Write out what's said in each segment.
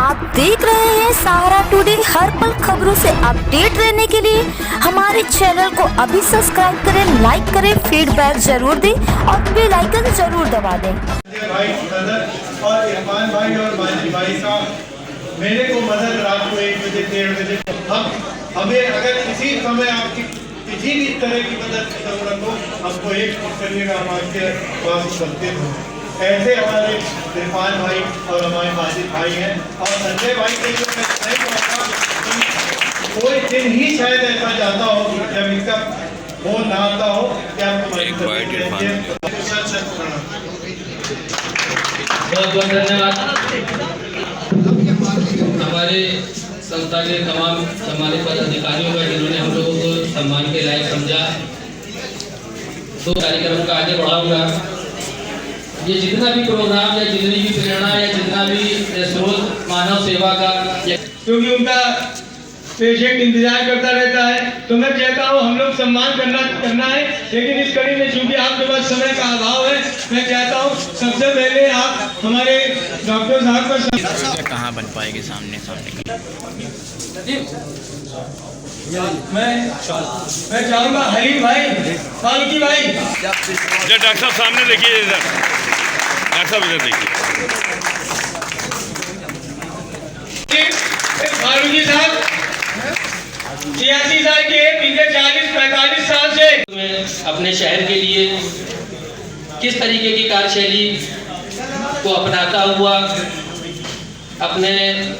आप देख रहे हैं सहारा टुडे। हर पल खबरों से अपडेट रहने के लिए हमारे चैनल को अभी सब्सक्राइब करें, लाइक करें, फीडबैक जरूर दें और बेल आइकन जरूर दबा दें। भाई सदर और इरफान भाई और माजिद भाई का मेरे को मदद रात को 1 बजे 1:30 बजे हमें अगर किसी समय आपकी किसी भी तरह की मदद की जरूरत हो हमको एक करिएगा, हम आपके पास उपस्थित हो। ऐसे हमारे इरफान भाई और हमारे माजिद भाई हैं और संजय भाई के लिए मैं नहीं कहूँगा कोई दिन ही शायद ऐसा जाता हो जब इसका फोन ना आता हो कि आपको बहुत बहुत धन्यवाद। हमारे संस्था के तमाम सम्मानित पदाधिकारियों का जिन्होंने हम लोगों को सम्मान के लायक समझा। तो कार्यक्रम का आगे बढ़ाऊंगा। ये जितना भी प्रोग्राम या जितनी भी प्रेरणा या जितना भी स्रोत मानव सेवा का, क्योंकि उनका पेशेंट इंतजार करता रहता है, तो मैं कहता हूँ हम लोग सम्मान करना है। लेकिन इस कड़ी में चूंकि आपके पास समय का अभाव है, मैं कहता हूँ सबसे पहले आप हमारे डॉक्टर साहब पर कहाँ बन पाएगी सामने मैं चाहूँगा हलीम भाई, फारूकी भाई, डॉक्टर साहब सामने देखिए, इधर डॉक्टर साहब इधर देखिए। फारूकी साहब 86 साल के, पिछले 40-45 साल से मैं अपने शहर के लिए किस तरीके की कार्यशैली को अपनाता हुआ अपने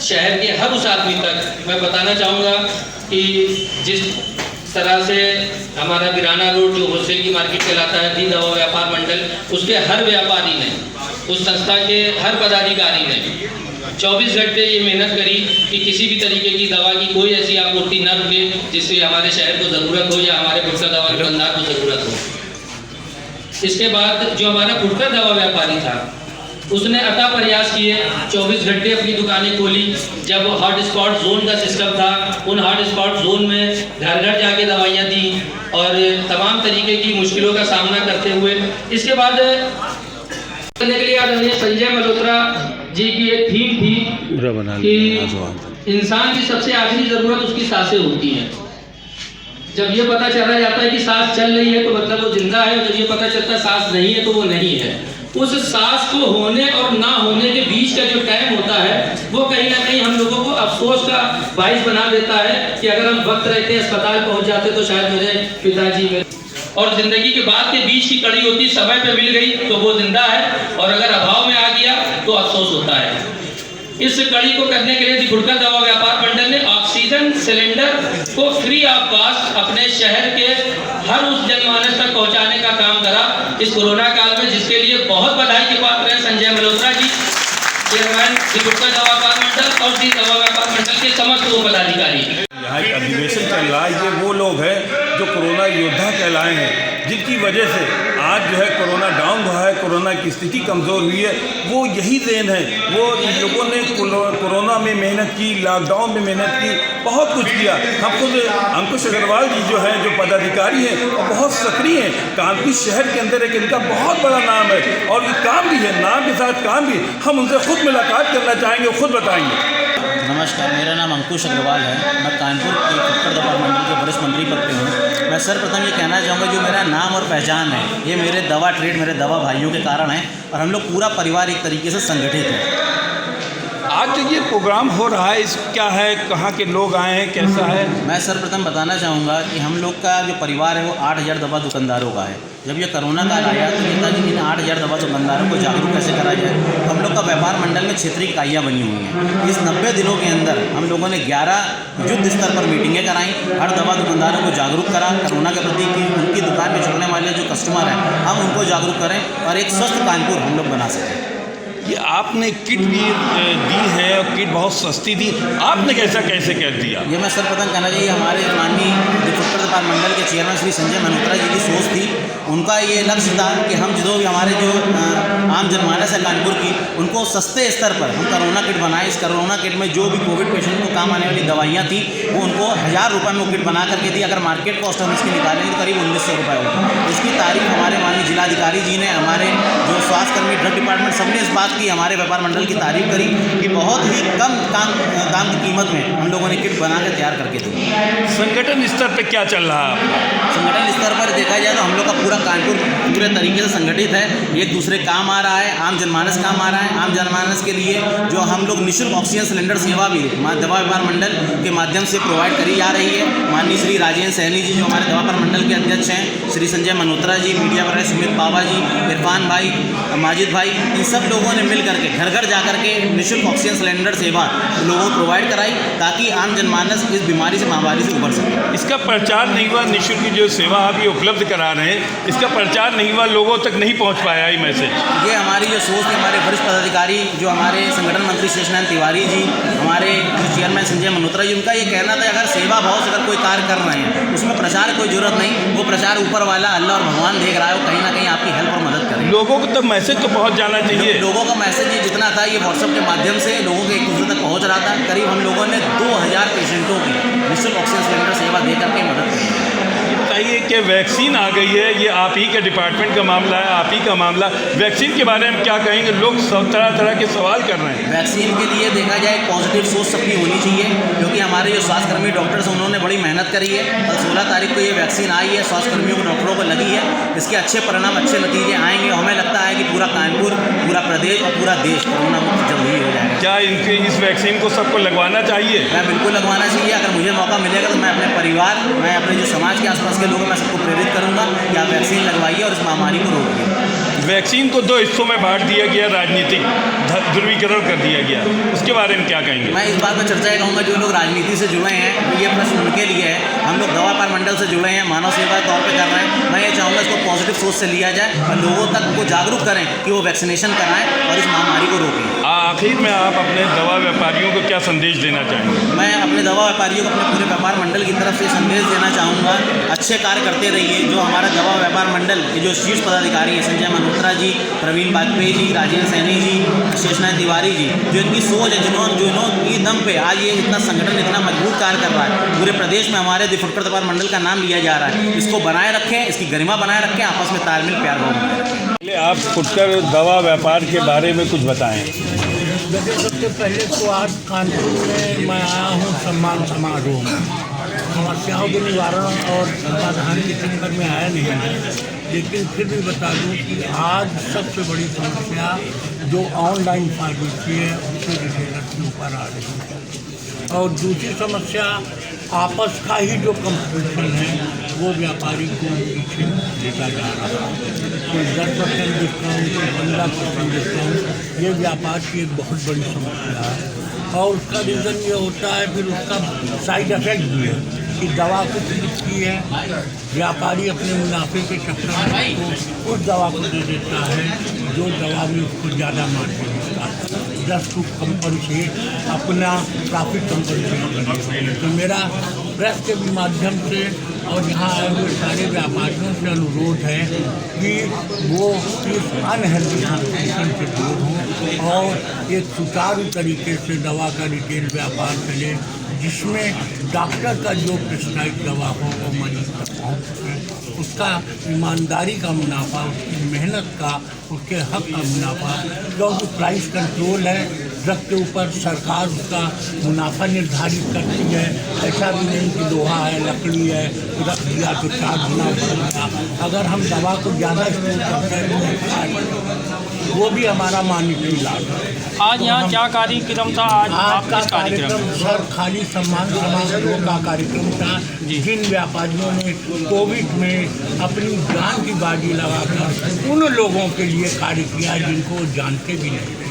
शहर के हर उस आदमी तक मैं बताना चाहूँगा कि जिस तरह से हमारा बिराना रोड जो होलसेल की मार्केट कहलाता है, दी दवा व्यापार मंडल, उसके हर व्यापारी ने, उस संस्था के हर पदाधिकारी ने 24 घंटे ये मेहनत करी कि किसी भी तरीके की दवा की कोई ऐसी आपूर्ति न रुके जिससे हमारे शहर को ज़रूरत हो या हमारे फुटकर दवा दुकानदार को ज़रूरत हो। इसके बाद जो हमारा फुटकर दवा व्यापारी था उसने अता प्रयास किए, 24 घंटे अपनी दुकानें खोली। जब हॉट स्पॉट जोन का सिस्टम था, उन हॉट स्पॉट जोन में घर घर जाके दवाइयाँ दी और तमाम तरीके की मुश्किलों का सामना करते हुए इसके बाद करने के लिए आदरणीय संजय मल्होत्रा जी की एक थीम थी कि इंसान की सबसे आखिरी ज़रूरत उसकी सांसें होती हैं। जब ये पता चला जाता है कि सांस चल रही है तो मतलब वो जिंदा है, और जब ये पता चलता है सांस नहीं है तो वो नहीं है। उस सांस को होने और ना होने के बीच का जो टाइम होता है वो कहीं ना कहीं हम लोगों को अफसोस का बाइस बना देता है कि अगर हम वक्त रहते अस्पताल पहुंच जाते तो शायद मेरे पिताजी मेरे, और जिंदगी के बाद के बीच की कड़ी होती, समय पे मिल गई तो वो जिंदा है और अगर अभाव में आ गया तो अफसोस होता है। इस कड़ी को करने के लिए फुटकर दवा व्यापार मंडल ने ऑक्सीजन सिलेंडर को फ्री ऑफ कॉस्ट अपने शहर के हर उस जनमानस तक पहुंचाने का काम करा इस कोरोना काल में, जिसके लिए बहुत बधाई के पात्र हैं संजय मल्होत्रा जी, चेयरमैन फुटकर दवा व्यापार मंडल और दी दवा व्यापार मंडल के समस्त पदाधिकारी। यहाँ एक अधिवेशन चल रहा है, ये वो लोग हैं जो कोरोना योद्धा कहलाए हैं, जिनकी वजह से आज जो है कोरोना डाउन हुआ है, कोरोना की स्थिति कमज़ोर हुई है। वो यही देन है, वो लोगों ने कोरोना में मेहनत की, लॉकडाउन में मेहनत की, बहुत कुछ किया। हम खुद अंकुश अग्रवाल जी जो हैं, जो पदाधिकारी हैं और बहुत सक्रिय हैं, कानपुर शहर के अंदर एक इनका बहुत बड़ा नाम है और ये काम भी है, नाम के साथ काम भी। हम उनसे खुद मुलाकात करना चाहेंगे, खुद बताएंगे। नमस्कार, मेरा नाम अंकुश अग्रवाल है। मैं कानपुर के फुटकर दवा मंडल के वरिष्ठ मंत्री पद पे हूँ। मैं सर्वप्रथम ये कहना चाहूँगा, जो मेरा नाम और पहचान है ये मेरे दवा ट्रेड, मेरे दवा भाइयों के कारण है और हम लोग पूरा परिवार एक तरीके से संगठित है। आज जो ये प्रोग्राम हो रहा है, इस क्या है, कहाँ के लोग आए हैं, कैसा है? मैं सर्वप्रथम बताना चाहूँगा कि हम लोग का जो परिवार है वो 8000 दवा दुकानदारों का है। जब ये कोरोना काल आया तो ये था कि इन 8000 दवा दुकानदारों को जागरूक कैसे करा जाए। हम लोग का व्यापार मंडल में क्षेत्रीय इकाइयाँ बनी हुई हैं। इस 90 दिनों के अंदर हम लोगों ने 11 युद्ध स्तर पर मीटिंगें कराई, हर दवा दुकानदारों को जागरूक करा कोरोना के प्रति कि उनकी दुकान में चलने वाले जो कस्टमर हैं हम उनको जागरूक करें और एक स्वस्थ कानपुर हम लोग बना सकें। ये आपने किट भी दी है और किट बहुत सस्ती थी, आपने कैसे कर दिया? ये मैं सर्वप्रथम कहना चाहिए हमारे माननीय फुटकर दवा मंडल के चेयरमैन श्री संजय मल्होत्रा जी की सोच थी। उनका ये लक्ष्य था कि हम जो भी हमारे जो आम जनमानस है कानपुर की, उनको सस्ते स्तर पर हम कोरोना किट बनाए। इस कोरोना किट में जो भी कोविड पेशेंट को काम आने वाली दवाइयाँ थी वो उनको 1000 रुपये में वो किट बना करके दी। अगर मार्केट कॉस्ट हम इसकी निकालेंगे तो करीब 1900 रुपये होगी। इसकी तारीफ हमारे माननीय जिलाधिकारी जी ने, हमारे जो स्वास्थ्यकर्मी ड्रग डिपार्टमेंट सबने इस बात धन्यवाद की, हमारे व्यापार मंडल की तारीफ करी कि बहुत ही कम दाम की कीमत में हम लोगों ने किट बना के तैयार करके दी। संगठन स्तर पे क्या चल रहा है आपका? संगठन स्तर पर देखा जाए तो हम लोग का पूरा कानपुर पूरे तरीके से संगठित है, एक दूसरे काम आ रहा है, आम जनमानस काम आ रहा है। आम जनमानस के लिए जो हम लोग निःशुल्क ऑक्सीजन सिलेंडर सेवा भी दवा व्यापार मंडल के माध्यम से प्रोवाइड करी जा रही है। माननीय श्री राजेंद्र सैनी जी जो हमारे दवा व्यापार मंडल के अध्यक्ष हैं, श्री संजय मल्होत्रा जी, मीडिया पर सुमित पावा जी, इरफान भाई, माजिद भाई, इन सब लोगों ने मिल करके घर घर जा करके निःशुल्क ऑक्सीजन सिलेंडर सेवा लोगों को प्रोवाइड कराई ताकि आम जनमानस इस बीमारी से महामारी से उबर सके। इसका प्रचार नहीं हुआ, निःशुल्क जो सेवा आप ये उपलब्ध करा रहे हैं, इसका प्रचार नहीं हुआ, लोगों तक नहीं पहुंच पाया ये मैसेज। ये हमारी जो सोच थी, हमारे वरिष्ठ पदाधिकारी जो हमारे संगठन मंत्री शेषनारायण तिवारी जी, हमारे चेयरमैन संजय मल्होत्रा जी, उनका ये कहना था अगर सेवा भाव से अगर कोई कार्य कर रहे हैं उसमें प्रचार की कोई जरूरत नहीं, वो प्रचार ऊपर वाला अल्लाह और भगवान देख रहा है, वो कहीं ना कहीं आपकी हेल्प और मदद करें। लोगों को तो मैसेज तो पहुंच जाना चाहिए। लोगों का मैसेज ये जितना था ये व्हाट्सएप के माध्यम से लोगों के एक दूसरे तक पहुँच रहा था। करीब हम लोगों ने 2000 पेशेंटों की निःशुल्क ऑक्सीजन सिलेंडर सेवा दे करके मदद की। बताइए कि वैक्सीन आ गई है, ये आप ही के डिपार्टमेंट का मामला है, आप ही का मामला। वैक्सीन के बारे में क्या कहेंगे? लोग सब तरह तरह के सवाल कर रहे हैं। वैक्सीन के लिए देखा जाए पॉजिटिव सोच सबकी होनी चाहिए, क्योंकि हमारे जो स्वास्थ्यकर्मी डॉक्टर्स हैं उन्होंने बड़ी मेहनत करी है। कल 16 तारीख को ये वैक्सीन आई है, स्वास्थ्यकर्मियों को डॉक्टरों को लगी है, इसके अच्छे परिणाम अच्छे नतीजे आएंगे। हमें लगता है कि पूरा कानपुर, पूरा प्रदेश और पूरा देश कोरोना मुक्त जल्द ही हो जाएगा। क्या इनके इस वैक्सीन को सबको लगवाना चाहिए? मैं बिल्कुल लगवाना चाहिए। अगर मुझे मौका मिलेगा तो मैं अपने परिवार, मैं अपने जो समाज के आसपास के लोग हैं, मैं सबको प्रेरित करूंगा कि आप वैक्सीन लगवाइए और इस महामारी को रोकिए। वैक्सीन को 2 हिस्सों में बांट दिया गया, राजनीतिक ध्रुवीकरण कर दिया गया, उसके बारे में क्या कहेंगे? मैं इस बात पर चर्चा कहूँगा, जो लोग राजनीति से जुड़े हैं तो ये प्रश्न उनके लिए है। हम लोग दवा व्यापार मंडल से जुड़े हैं, मानव सेवा के तौर पे कर रहे हैं। मैं ये चाहूँगा इसको पॉजिटिव सोच से लिया जाए और लोगों तक को जागरूक करें कि वो वैक्सीनेशन कराएं और इस महामारी को रोकें। आखिर में आप अपने दवा व्यापारियों को क्या संदेश देना चाहेंगे? मैं अपने दवा व्यापारियों को अपने पूरे व्यापार मंडल की तरफ से संदेश देना चाहूँगा, अच्छे कार्य करते रहिए। जो हमारा दवा व्यापार मंडल के जो शीर्ष पदाधिकारी हैं, संजय मल्होत्रा जी, प्रवीण वाजपेयी जी, राजेंद्र सैनी जी, शेषनारायण तिवारी जी, जो इनकी सोच है, जिन्होंने दम पे आज ये इतना संगठन इतना मजबूत कार्य कर रहा है, पूरे प्रदेश में हमारे दी फुटकर व्यापार मंडल का नाम लिया जा रहा है। इसको बनाए रखें, इसकी गरिमा बनाए रखें, आपस में तालमेल प्यार भाव बनाए रखें। आप फुटकर दवा व्यापार के बारे में कुछ बताएं। देखिए, सबसे पहले तो आज कानपुर में मैं आया हूँ सम्मान समारोह में। समस्याओं के निवारण और समाधान के चक्कर में आया नहीं है, लेकिन फिर भी बता दूँ कि आज सबसे बड़ी समस्या जो ऑनलाइन फार्मेसी है उसके रिटेलर के ऊपर आ रही है, और दूसरी समस्या आपस का ही जो कंपटीशन है वो व्यापारी को पीछे लेता जा रहा है। कोई 10% डिस्काउंट, कोई 15% डिस्काउंट, ये व्यापार की एक बहुत बड़ी समस्या है। और उसका रीज़न ये होता है, फिर उसका साइड इफेक्ट भी है कि दवा कुछ लिखती है, व्यापारी अपने मुनाफे के चक्कर में उस दवा को दे देता है जो दवा में उसको ज़्यादा मार्जिन मिलता है, जस्ट टू कंपनसेट अपना प्रॉफिट कंपनसेट करने। तो मेरा प्रेस के भी माध्यम से और यहाँ आए हुए सारे व्यापारियों से अनुरोध है कि वो इस अनहेल्दी कंपटीशन से दूर हों और एक सुचारू तरीके से दवा का रिटेल व्यापार चले, जिसमें डॉक्टर का जो प्रिस्क्राइब दवा हो वो मरीज तक पहुँच सके, उसका ईमानदारी का मुनाफा, उसकी मेहनत का, उसके हक का मुनाफा। क्योंकि प्राइस कंट्रोल है, ड्रग के ऊपर सरकार उसका मुनाफा निर्धारित करती है। ऐसा भी नहीं कि लोहा है, लकड़ी है, रख दिया तो 4 गुना बढ़ गया। अगर हम दवा को ज़्यादा स्टोर करते हैं वो भी हमारा मानिटरी लाभ है। आज यहाँ क्या कार्यक्रम था? आज का कार्यक्रम सर खाली सम्मान समारोह का कार्यक्रम था। जिन व्यापारियों ने कोविड में अपनी जान की बाजी लगाकर उन लोगों के लिए कार्य किया जिनको जानते भी नहीं।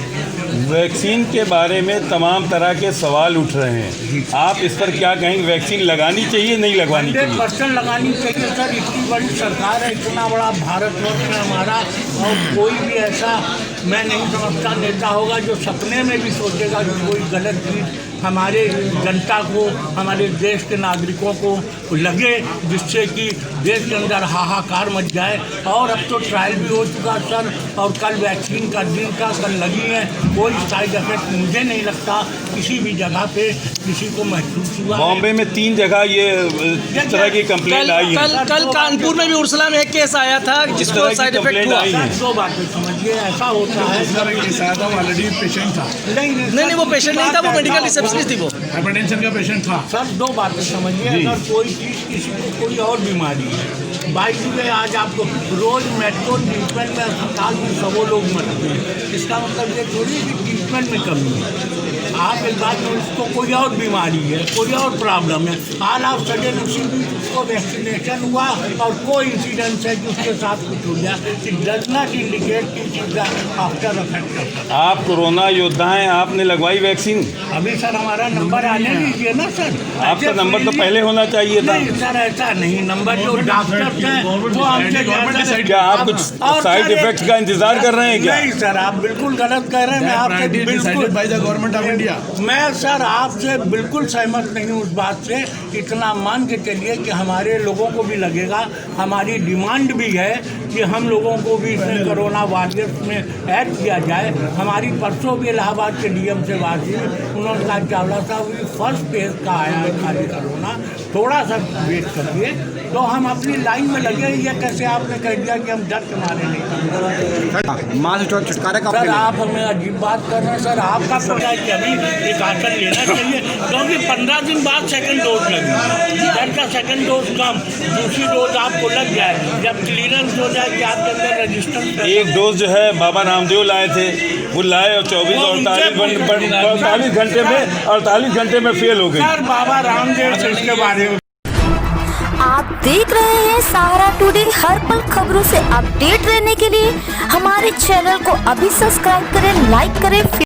वैक्सीन के बारे में तमाम तरह के सवाल उठ रहे हैं, आप इस पर क्या कहेंगे? वैक्सीन लगानी चाहिए, नहीं लगवानी चाहिए? 100% लगानी चाहिए सर। इतनी बड़ी सरकार है, इतना बड़ा भारतवर्ष है हमारा, और कोई भी ऐसा मैं नहीं समझता नेता होगा जो सपने में भी सोचेगा कि कोई गलत चीज़ हमारे जनता को, हमारे देश के नागरिकों को लगे, जिससे कि देश के अंदर हाहाकार मच जाए। और अब तो ट्रायल भी हो चुका सर, और कल वैक्सीन का दिन था, कल लगी है। कोई साइड इफेक्ट मुझे नहीं लगता किसी भी जगह पे किसी को महसूस हुआ। बॉम्बे में 3 जगह ये इस तरह की कंप्लेंट आई है। कल कानपुर में भी उर्सला में एक केस आया था जिसको साइड इफेक्ट हुआ। 2 बातें समझिए, ऐसा होता ऑलरेडी पेशेंट था। नहीं वो पेशेंट नहीं था, वो मेडिकल रिसेप्शनिस्ट थी। वो हाइपरटेंशन का पेशेंट था। सर दो बातें समझिए, अगर कोई चीज़ किसी को कोई और बीमारी है, बाइक में आज आपको रोज मेट्रो ट्रीटमेंट में अस्पताल में सबों लोग मरते हैं, इसका मतलब ये थोड़ी कि ट्रीटमेंट में कमी है। आप एक बात में उसको कोई और बीमारी है, कोई और प्रॉब्लम है, हाल आप सडन उसी बीच उसको वैक्सीनेशन हुआ और कोई इंसिडेंस है कि उसके साथ कुछ हो गया, इट डज नॉट इंडिकेट कि it is after effect of that. आप कोरोना योद्धा हैं, आपने लगवाई वैक्सीन? अभी सर हमारा नंबर आने दीजिए ना सर। आपका नंबर तो पहले होना चाहिए था। नहीं सर ऐसा नहीं, नंबर जो डॉक्टर है वो हमसे क्या आप कुछ साइड इफेक्ट का इंतजार कर रहे हैं क्या? नहीं सर, आप बिल्कुल गलत कह रहे हैं। मैं आपसे बिल्कुल by the government of India, मैं सर आपसे बिल्कुल सहमत नहीं हूँ उस बात से। इतना मान के चलिए कि हमारे लोगों को भी लगेगा, हमारी डिमांड भी है कि हम लोगों को भी इसमें कोरोना वॉरियर्स में ऐड किया जाए। हमारी परसों भी इलाहाबाद के डीएम से बात हुई, उन्होंने कहा चावला साहब ये फर्स्ट फेज का आया है खाली कोरोना, थोड़ा सा वेट करिए। तो हम अपनी लाइन में लगे। ये कैसे आपने कह दिया कि हम डर के मारे नहीं कर माँ से छुटकारा का सर, आप हमें अजीब बात कर रहे हैं सर। आपका पता है कि अभी एक आसन लेना चाहिए, क्योंकि 15 दिन बाद सेकंड डोज लगी। डर का सेकंड डोज कम, दूसरी डोज आपको लग जाए, जब क्लियरेंस हो जाए कि आपके अंदर रजिस्टेंस। एक डोज जो है बाबा रामदेव लाए थे, वो लाए और 48 घंटे में फेल हो गई। सर बाबा रामदेव से इसके बारे में आप देख रहे हैं सहारा टुडे। हर पल खबरों से अपडेट रहने के लिए हमारे चैनल को अभी सब्सक्राइब करें, लाइक करें।